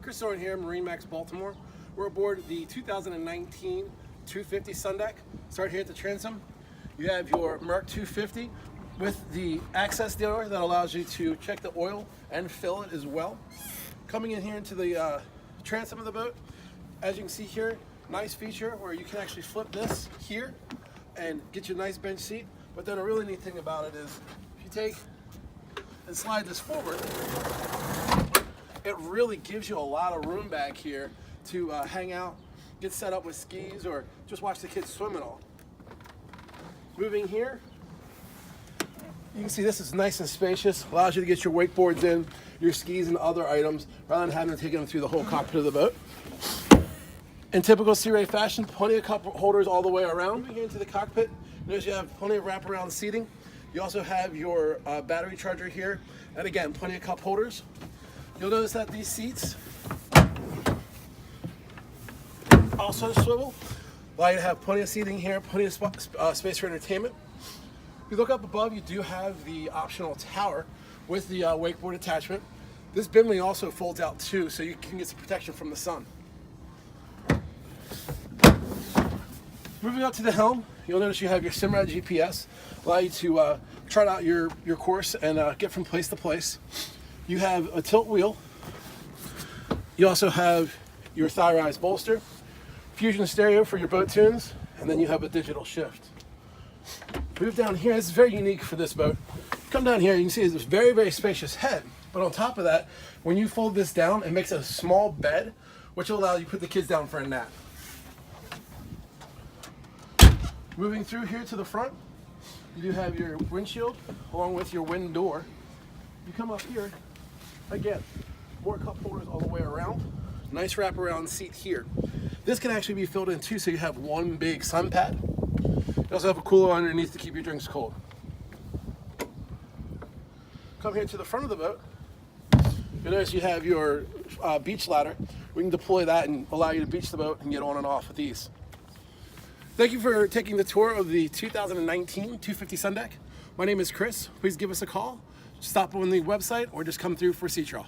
Chris Oren here, MarineMax Baltimore. We're aboard the 2019 250 sundeck. Start here at the transom. You have your Merc 250 with the access door that allows you to check the oil and fill it as well. Coming in here into the transom of the boat, as you can see here, nice feature where you can actually flip this here and get you a nice bench seat. But then a really neat thing about it is if you take and slide this forward, it really gives you a lot of room back here to hang out, get set up with skis, or just watch the kids swim and all. Moving here, you can see this is nice and spacious, allows you to get your wakeboards in, your skis and other items, rather than having to take them through the whole cockpit of the boat. In typical Sea Ray fashion, plenty of cup holders all the way around. Moving into the cockpit, notice you have plenty of wraparound seating. You also have your battery charger here, and again, plenty of cup holders. You'll notice that these seats also swivel, allow you to have plenty of seating here, plenty of space for entertainment. If you look up above, you do have the optional tower with the wakeboard attachment. This bimini also folds out too, so you can get some protection from the sun. Moving up to the helm, you'll notice you have your SIMRAD GPS, allow you to chart out your course and get from place to place. You have a tilt wheel. You also have your thigh rise bolster, fusion stereo for your boat tunes, and then you have a digital shift. Move down here. This is very unique for this boat. Come down here, you can see this very, very spacious head. But on top of that, when you fold this down, it makes a small bed, which will allow you to put the kids down for a nap. Moving through here to the front, you do have your windshield along with your wind door. You come up here, again, more cup holders all the way around. Nice wraparound seat here. This can actually be filled in too, so you have one big sun pad. You also have a cooler underneath to keep your drinks cold. Come here to the front of the boat. You'll notice you have your beach ladder. We can deploy that and allow you to beach the boat and get on and off with ease. Thank you for taking the tour of the 2019 250 sundeck. My name is Chris. Please give us a call, stop on the website, or just come through for Sea Trail.